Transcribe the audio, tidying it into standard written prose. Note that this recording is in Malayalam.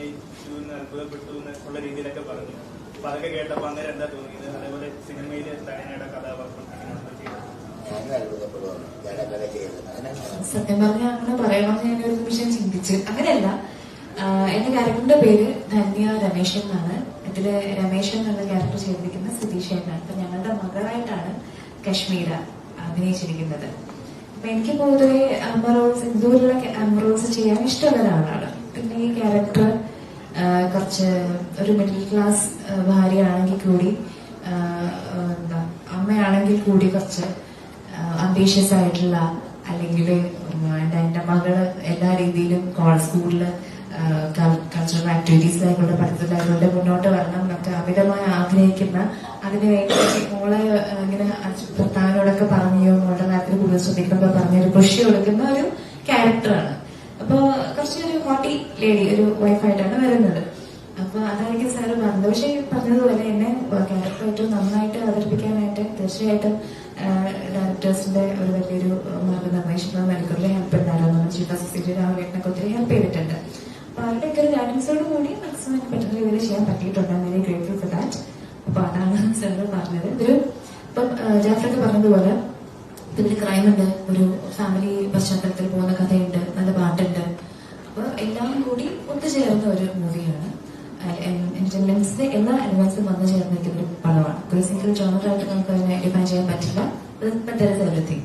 അഭിനയിച്ചു എന്ന് അത്ഭുതപ്പെട്ടു എന്നുള്ള രീതിയിലൊക്കെ പറഞ്ഞു. അപ്പൊ അതൊക്കെ കേട്ടപ്പോ അന്നേരം എന്താ തോന്നിയത്? അതേപോലെ സിനിമയിലെ ഡയാനയുടെ കഥാപാത്രം സത്യം പറഞ്ഞാൽ അങ്ങനെ പറയണമെന്ന് ഞാൻ ഒരു നിമിഷം ചിന്തിച്ചു. അങ്ങനെയല്ല, എന്റെ ക്യാരക്ടറിന്റെ പേര് ധന്യ രമേശൻ എന്നാണ്. ഇതില് രമേശൻ എന്നുള്ള ക്യാരക്ടർ ചെയ്തിരിക്കുന്ന സുധീഷേട്ടനാണ്. അപ്പൊ ഞങ്ങളുടെ മകളായിട്ടാണ് കശ്മീര അഭിനയിച്ചിരിക്കുന്നത്. അപ്പൊ എനിക്ക് പൊതുവെ അമ്മ റോൾസ്, ഇതുപോലുള്ള അമ്മ റോൾസ് ചെയ്യാൻ ഇഷ്ടമുള്ള ഒരാളാണ്. പിന്നെ ഈ ക്യാരക്ടർ കുറച്ച് ഒരു മിഡിൽ ക്ലാസ് ഭാര്യയാണെങ്കിൽ കൂടി, എന്താ അമ്മയാണെങ്കിൽ കൂടി കുറച്ച് അംബീഷ്യസ് ആയിട്ടുള്ള, അല്ലെങ്കിൽ എന്റെ മകള് എല്ലാ രീതിയിലും സ്കൂളില് കൾച്ചറൽ ആക്ടിവിറ്റീസിലായിക്കോട്ടെ, പഠിത്തത്തിലായിക്കോട്ടെ മുന്നോട്ട് വരണം എന്നൊക്കെ അമിതമായി ആഗ്രഹിക്കുന്ന, അതിനുവേണ്ടി മോളെ ഇങ്ങനെ ഭർത്താവിനോടൊക്കെ പറഞ്ഞോ മോളുടെ കാര്യത്തിൽ കൂടുതൽ ശ്രദ്ധിക്കുമ്പോൾ പറഞ്ഞൊരു പുഷ് കൊടുക്കുന്ന ഒരു ക്യാരക്ടറാണ്. അപ്പൊ കുറച്ചൊരു ഹോട്ടി ലേഡി, ഒരു വൈഫായിട്ടാണ് വരുന്നത്. അപ്പൊ അതായിരിക്കും സാറ് പറഞ്ഞത്. പക്ഷെ പറഞ്ഞതുപോലെ എന്നെ ക്യാരക്ടർ ഏറ്റവും നന്നായിട്ട് അവതരിപ്പിക്കാനായിട്ട് തീർച്ചയായിട്ടും ഡയറക്ടേഴ്സിന്റെ ഒരു വലിയൊരു മാർഗനിർദ്ദേശം എനിക്കൊരു ഹെൽപ്പ് ഉണ്ടായിരുന്നു. ചീഫ് അസിസ്റ്റന്റ് രാഹുലിനൊക്കെ ഒത്തിരി ഹെൽപ്പ് ചെയ്തിട്ടുണ്ട്. അപ്പൊ അവരുടെയൊക്കെ ഒരു ഗൈഡൻസോട് കൂടി മാക്സിമം പറ്റുന്ന രീതിയിൽ ചെയ്യാൻ പറ്റിയിട്ടുണ്ട്. Very grateful for that. അപ്പൊ അതാണ് സാറ് പറഞ്ഞത്. ഇതൊരു ഇപ്പം ജാഫ്രൊക്കെ പറഞ്ഞതുപോലെ ഇതിൽ ക്രൈം ഉണ്ട്, ഒരു ഫാമിലി പശ്ചാത്തലത്തിൽ പോകുന്ന കഥയുണ്ട്, നല്ല പാട്ടുണ്ട്. അപ്പൊ എല്ലാം കൂടി ഒത്തുചേർന്ന ഒരു മൂവിയാണ്. എന്റർടൈൻമെന്റ്സിന്റെ എല്ലാ എലിമെന്റ്സും വന്നു ചേർന്നിരിക്കുന്ന ഒരു പടമാണ്. ഒരു സിംഗിൾ ജോണറായിട്ട് നമുക്ക് അതിനെ ഡിഫൈൻ ചെയ്യാൻ പറ്റില്ല. എവറിത്തിങ്.